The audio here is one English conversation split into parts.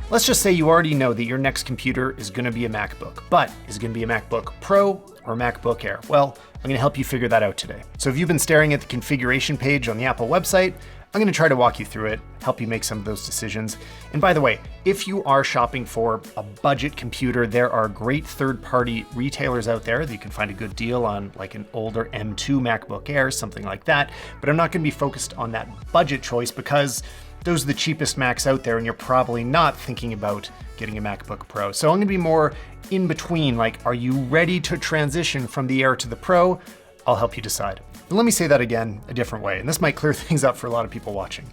Let's just say you already know that your next computer is going to be a MacBook, but is it going to be a MacBook Pro or a MacBook Air? Well, I'm going to help you figure that out today. So if you've been staring at the configuration page on the Apple website, I'm going to try to walk you through it, help you make some of those decisions. And by the way, if you are shopping for a budget computer, there are great third-party retailers out there that you can find a good deal on, like an older M2 MacBook Air, something like that. But I'm not going to be focused on that budget choice because those are the cheapest Macs out there and you're probably not thinking about getting a MacBook Pro. So I'm going to be more in between, like, are you ready to transition from the Air to the Pro? I'll help you decide. But let me say that again a different way, and this might clear things up for a lot of people watching.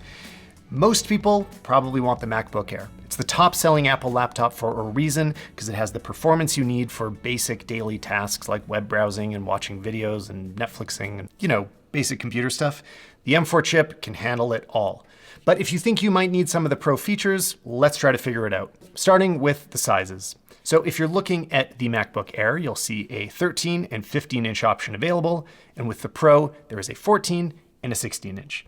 Most people probably want the MacBook Air. It's the top-selling Apple laptop for a reason, because it has the performance you need for basic daily tasks like web browsing and watching videos and Netflixing and, basic computer stuff. The M4 chip can handle it all. But if you think you might need some of the Pro features, let's try to figure it out, starting with the sizes. So if you're looking at the MacBook Air, you'll see a 13 and 15-inch option available, and with the Pro, there is a 14 and a 16-inch.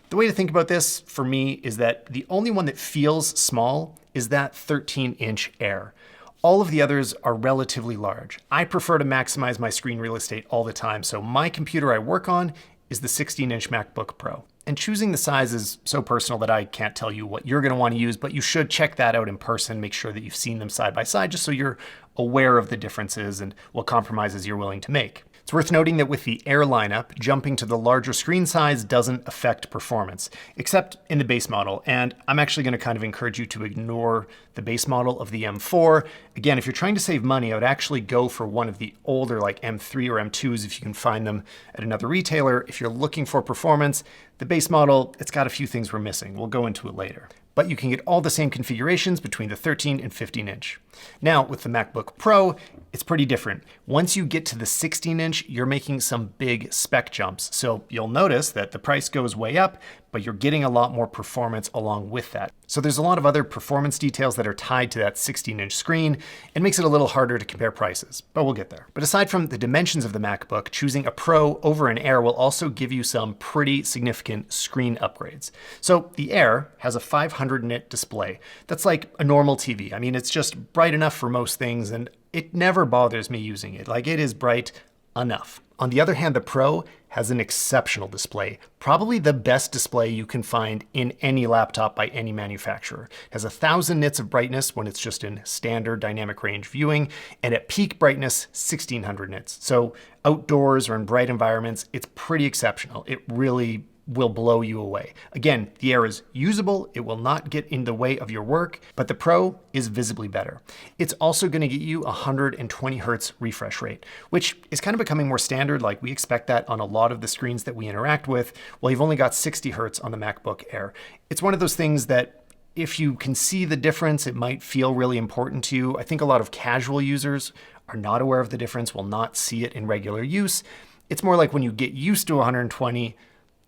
The way to think about this, for me, is that the only one that feels small is that 13-inch Air. All of the others are relatively large. I prefer to maximize my screen real estate all the time, so my computer I work on is the 16-inch MacBook Pro. And choosing the size is so personal that I can't tell you what you're going to want to use, but you should check that out in person, make sure that you've seen them side by side, just so you're aware of the differences and what compromises you're willing to make. It's worth noting that with the Air lineup, jumping to the larger screen size doesn't affect performance, except in the base model. And I'm actually going to kind of encourage you to ignore the base model of the M4. Again, if you're trying to save money, I would actually go for one of the older, like M3 or M2s if you can find them at another retailer. If you're looking for performance, the base model, it's got a few things we're missing. We'll go into it later. But you can get all the same configurations between the 13 and 15-inch. Now, with the MacBook Pro, it's pretty different. Once you get to the 16-inch, you're making some big spec jumps. So you'll notice that the price goes way up, but you're getting a lot more performance along with that. So there's a lot of other performance details that are tied to that 16-inch screen and makes it a little harder to compare prices, but we'll get there. But aside from the dimensions of the MacBook, choosing a Pro over an Air will also give you some pretty significant screen upgrades. So the Air has a 500-nit display. That's like a normal TV. I mean, it's just bright enough for most things, and it never bothers me using it. Like, it is bright enough. On the other hand, the Pro has an exceptional display, probably the best display you can find in any laptop by any manufacturer. It has 1,000 nits of brightness when it's just in standard dynamic range viewing, and at peak brightness, 1,600 nits. So outdoors or in bright environments, it's pretty exceptional. It really will blow you away. Again, the Air is usable, it will not get in the way of your work, but the Pro is visibly better. It's also going to get you 120 Hz refresh rate, which is kind of becoming more standard. Like, we expect that on a lot of the screens that we interact with. Well, you've only got 60 Hz on the MacBook Air. It's one of those things that if you can see the difference, it might feel really important to you. I think a lot of casual users are not aware of the difference, will not see it in regular use. It's more like when you get used to 120,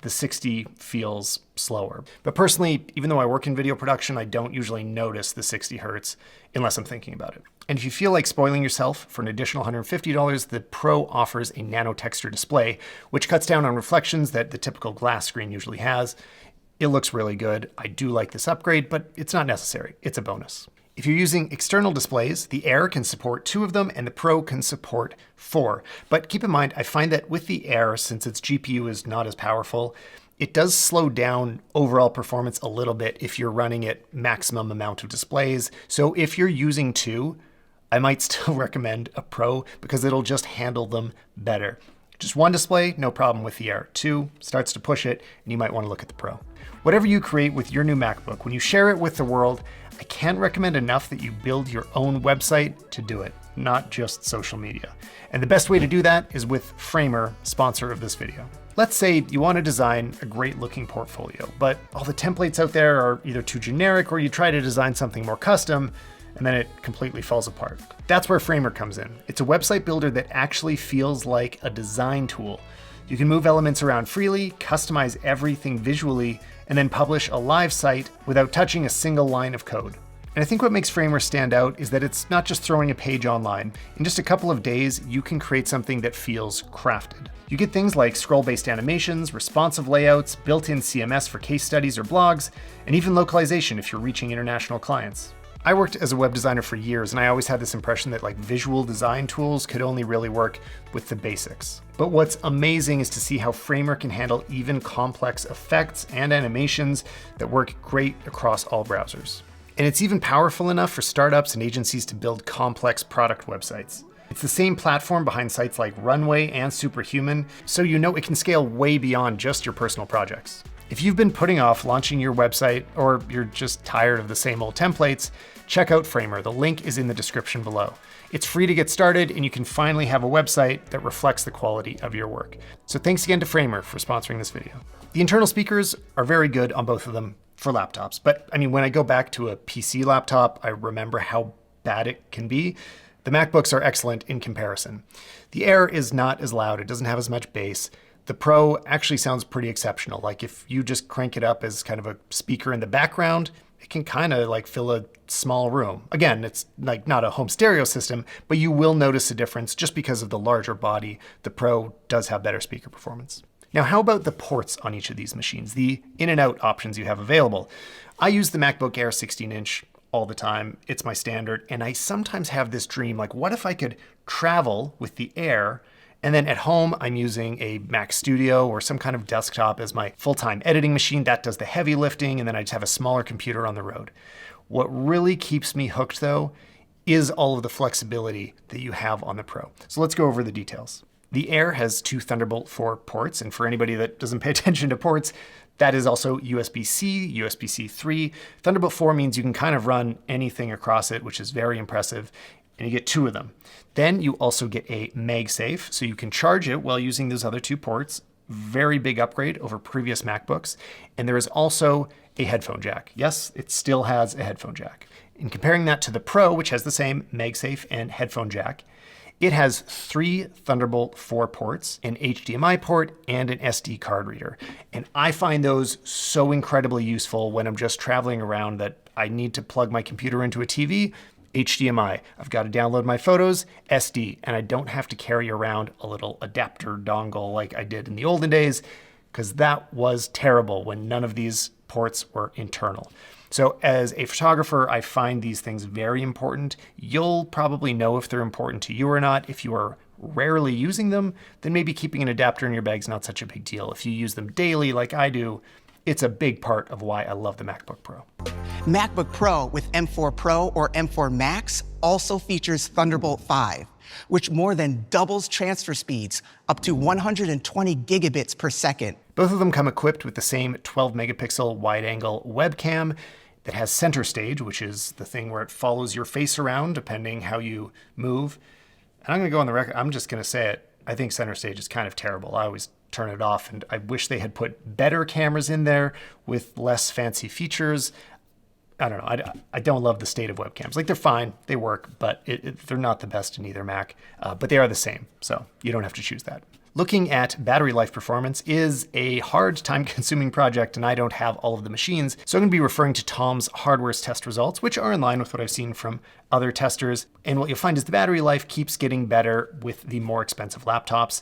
the 60 feels slower. But personally, even though I work in video production, I don't usually notice the 60 Hz unless I'm thinking about it. And if you feel like spoiling yourself for an additional $150, the Pro offers a nano texture display, which cuts down on reflections that the typical glass screen usually has. It looks really good. I do like this upgrade, but it's not necessary. It's a bonus. If you're using external displays, the Air can support 2 of them and the Pro can support 4. But keep in mind, I find that with the Air, since its GPU is not as powerful, it does slow down overall performance a little bit if you're running at maximum amount of displays. So if you're using 2, I might still recommend a Pro because it'll just handle them better. Just 1 display, no problem with the Air. 2 starts to push it, and you might want to look at the Pro. Whatever you create with your new MacBook, when you share it with the world, I can't recommend enough that you build your own website to do it, not just social media. And the best way to do that is with Framer, sponsor of this video. Let's say you want to design a great looking portfolio, but all the templates out there are either too generic or you try to design something more custom and then it completely falls apart. That's where Framer comes in. It's a website builder that actually feels like a design tool. You can move elements around freely, customize everything visually, and then publish a live site without touching a single line of code. And I think what makes Framer stand out is that it's not just throwing a page online. In just a couple of days, you can create something that feels crafted. You get things like scroll-based animations, responsive layouts, built-in CMS for case studies or blogs, and even localization if you're reaching international clients. I worked as a web designer for years, and I always had this impression that like visual design tools could only really work with the basics. But what's amazing is to see how Framer can handle even complex effects and animations that work great across all browsers. And it's even powerful enough for startups and agencies to build complex product websites. It's the same platform behind sites like Runway and Superhuman, so you know it can scale way beyond just your personal projects. If you've been putting off launching your website, or you're just tired of the same old templates, check out Framer. The link is in the description below. It's free to get started, and you can finally have a website that reflects the quality of your work. So thanks again to Framer for sponsoring this video. The internal speakers are very good on both of them for laptops, but I mean, when I go back to a PC laptop, I remember how bad it can be. The MacBooks are excellent in comparison. The Air is not as loud, it doesn't have as much bass. The Pro actually sounds pretty exceptional. Like if you just crank it up as kind of a speaker in the background, it can kind of like fill a small room. Again, it's like not a home stereo system, but you will notice a difference just because of the larger body. The Pro does have better speaker performance. Now, how about the ports on each of these machines, the in and out options you have available? I use the MacBook Air 16-inch all the time. It's my standard. And I sometimes have this dream, like what if I could travel with the Air, and then at home, I'm using a Mac Studio or some kind of desktop as my full-time editing machine that does the heavy lifting, and then I just have a smaller computer on the road. What really keeps me hooked though is all of the flexibility that you have on the Pro. So let's go over the details. The Air has 2 Thunderbolt 4 ports, and for anybody that doesn't pay attention to ports, that is also USB-C, USB-C 3. Thunderbolt 4 means you can kind of run anything across it, which is very impressive. And you get 2 of them. Then you also get a MagSafe, so you can charge it while using those other 2 ports. Very big upgrade over previous MacBooks. And there is also a headphone jack. Yes, it still has a headphone jack. In comparing that to the Pro, which has the same MagSafe and headphone jack, it has 3 Thunderbolt 4 ports, an HDMI port, and an SD card reader. And I find those so incredibly useful when I'm just traveling around that I need to plug my computer into a TV. HDMI, I've got to download my photos, SD, and I don't have to carry around a little adapter dongle like I did in the olden days, because that was terrible when none of these ports were internal. So as a photographer, I find these things very important. You'll probably know if they're important to you or not. If you are rarely using them, then maybe keeping an adapter in your bag is not such a big deal. If you use them daily like I do, it's a big part of why I love the MacBook Pro. MacBook Pro with M4 Pro or M4 Max also features Thunderbolt 5, which more than doubles transfer speeds up to 120 gigabits per second. Both of them come equipped with the same 12 megapixel wide-angle webcam that has center stage, which is the thing where it follows your face around depending how you move. And I'm gonna go on the record, I'm just gonna say it. I think center stage is kind of terrible. I always turn it off, and I wish they had put better cameras in there with less fancy features. I don't know, I don't love the state of webcams. Like they're fine, they work, but they're not the best in either Mac, but they are the same, so you don't have to choose that. Looking at battery life performance is a hard time-consuming project, and I don't have all of the machines, so I'm going to be referring to Tom's Hardware's test results, which are in line with what I've seen from other testers. And what you'll find is the battery life keeps getting better with the more expensive laptops.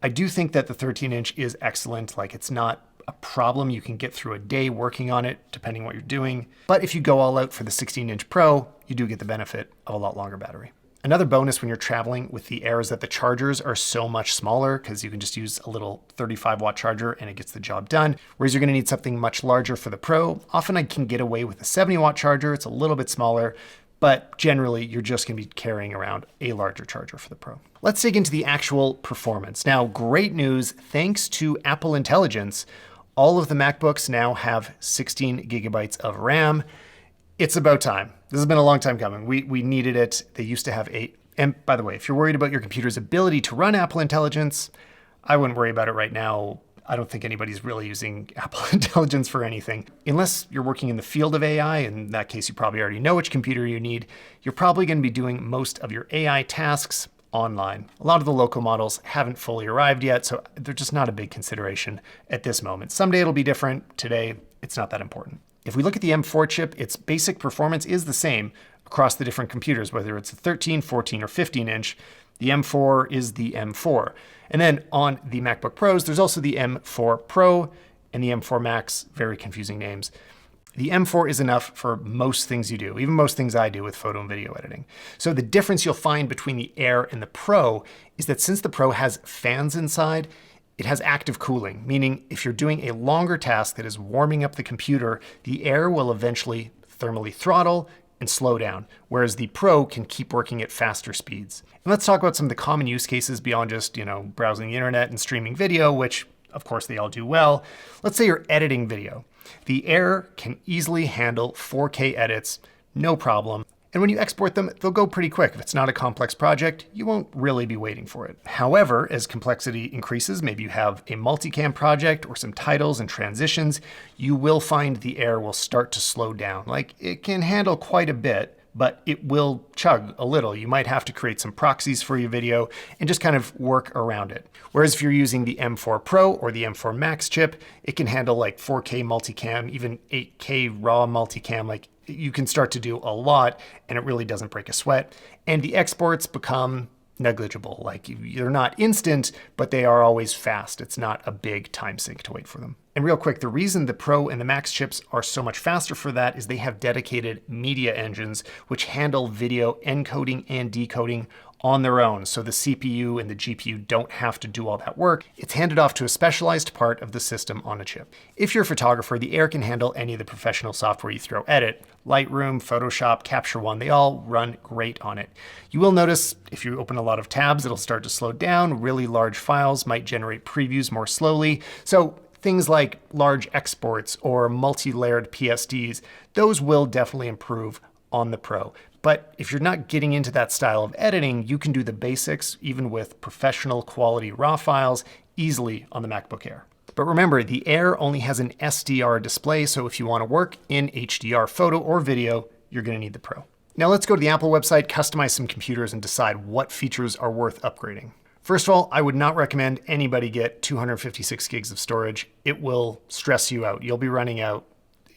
I do think that the 13-inch is excellent. Like it's not a problem. You can get through a day working on it, depending what you're doing. But if you go all out for the 16-inch Pro, you do get the benefit of a lot longer battery. Another bonus when you're traveling with the Air is that the chargers are so much smaller because you can just use a little 35-watt charger and it gets the job done. Whereas you're going to need something much larger for the Pro. Often I can get away with a 70-watt charger. It's a little bit smaller, but generally you're just going to be carrying around a larger charger for the Pro. Let's dig into the actual performance. Now, great news, thanks to Apple Intelligence, all of the MacBooks now have 16 gigabytes of RAM. It's about time. This has been a long time coming. We needed it. They used to have 8. And by the way, if you're worried about your computer's ability to run Apple Intelligence, I wouldn't worry about it right now. I don't think anybody's really using Apple Intelligence for anything. Unless you're working in the field of AI, in that case, you probably already know which computer you need. You're probably going to be doing most of your AI tasks online. A lot of the local models haven't fully arrived yet, so they're just not a big consideration at this moment. Someday it'll be different. Today, it's not that important. If we look at the M4 chip, its basic performance is the same across the different computers, whether it's a 13, 14, or 15-inch. The M4 is the M4. And then on the MacBook Pros, there's also the M4 Pro and the M4 Max, very confusing names. The M4 is enough for most things you do, even most things I do with photo and video editing. So the difference you'll find between the Air and the Pro is that since the Pro has fans inside, it has active cooling, meaning if you're doing a longer task that is warming up the computer, the Air will eventually thermally throttle and slow down, whereas the Pro can keep working at faster speeds. And let's talk about some of the common use cases beyond just, browsing the internet and streaming video, which of course they all do well. Let's say you're editing video. The Air can easily handle 4K edits, no problem. And when you export them, they'll go pretty quick. If it's not a complex project, you won't really be waiting for it. However, as complexity increases, maybe you have a multicam project or some titles and transitions, you will find the Air will start to slow down. Like, it can handle quite a bit, but it will chug a little. You might have to create some proxies for your video and just kind of work around it. Whereas if you're using the M4 Pro or the M4 Max chip, it can handle like 4K multicam, even 8K raw multicam. Like, you can start to do a lot and it really doesn't break a sweat. And the exports become negligible. Like, they're not instant, but they are always fast. It's not a big time sink to wait for them. And real quick, the reason the Pro and the Max chips are so much faster for that is they have dedicated media engines which handle video encoding and decoding on their own. So the CPU and the GPU don't have to do all that work. It's handed off to a specialized part of the system on a chip. If you're a photographer, the Air can handle any of the professional software you throw at it. Lightroom, Photoshop, Capture One, they all run great on it. You will notice if you open a lot of tabs, it'll start to slow down. Really large files might generate previews more slowly. So things like large exports or multi-layered PSDs, those will definitely improve on the Pro. But if you're not getting into that style of editing, you can do the basics, even with professional quality RAW files, easily on the MacBook Air. But remember, the Air only has an SDR display, so if you want to work in HDR photo or video, you're going to need the Pro. Now let's go to the Apple website, customize some computers, and decide what features are worth upgrading. First of all, I would not recommend anybody get 256 gigs of storage. It will stress you out. You'll be running out.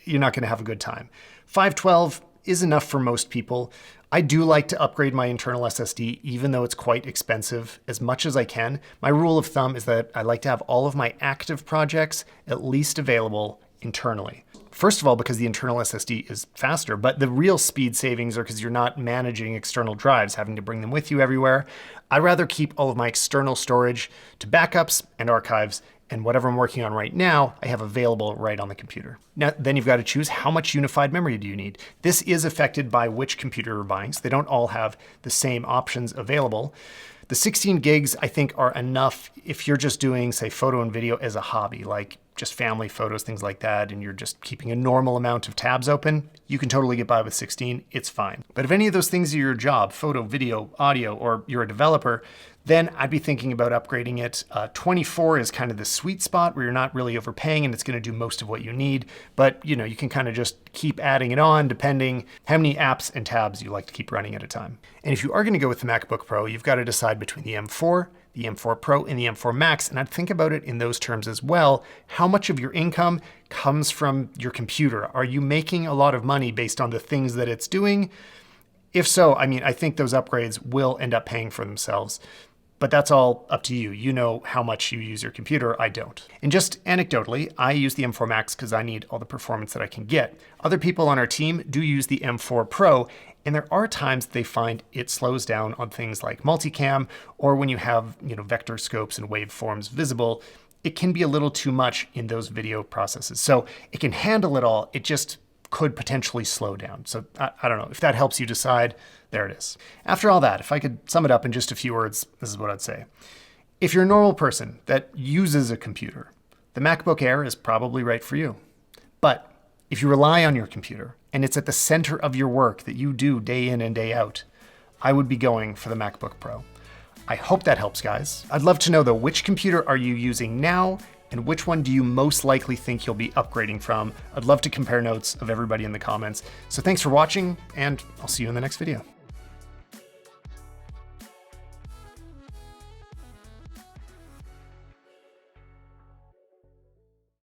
You're not going to have a good time. 512 is enough for most people. I do like to upgrade my internal SSD, even though it's quite expensive, as much as I can. My rule of thumb is that I like to have all of my active projects at least available internally. First of all, because the internal SSD is faster, but the real speed savings are because you're not managing external drives, having to bring them with you everywhere. I'd rather keep all of my external storage to backups and archives, and whatever I'm working on right now, I have available right on the computer. Now, then you've got to choose how much unified memory do you need. This is affected by which computer you're buying, so they don't all have the same options available. The 16 gigs, I think, are enough if you're just doing, say, photo and video as a hobby, like just family photos, things like that, and you're just keeping a normal amount of tabs open. You can totally get by with 16, it's fine. But if any of those things are your job, photo, video, audio, or you're a developer, then I'd be thinking about upgrading it. 24 is kind of the sweet spot where you're not really overpaying and it's going to do most of what you need. But you can kind of just keep adding it on depending how many apps and tabs you like to keep running at a time. And if you are going to go with the MacBook Pro, you've got to decide between the M4, the M4 Pro, and the M4 Max. And I'd think about it in those terms as well. How much of your income comes from your computer? Are you making a lot of money based on the things that it's doing? If so, I think those upgrades will end up paying for themselves. But that's all up to you. You know how much you use your computer, I don't. And just anecdotally, I use the M4 Max because I need all the performance that I can get. Other people on our team do use the M4 Pro, and there are times they find it slows down on things like multicam, or when you have vector scopes and waveforms visible, it can be a little too much in those video processes. So it can handle it all, it just could potentially slow down. So I don't know, if that helps you decide, there it is. After all that, if I could sum it up in just a few words, this is what I'd say. If you're a normal person that uses a computer, the MacBook Air is probably right for you. But if you rely on your computer and it's at the center of your work that you do day in and day out, I would be going for the MacBook Pro. I hope that helps, guys. I'd love to know though, which computer are you using now and which one do you most likely think you'll be upgrading from? I'd love to compare notes of everybody in the comments. So thanks for watching, and I'll see you in the next video.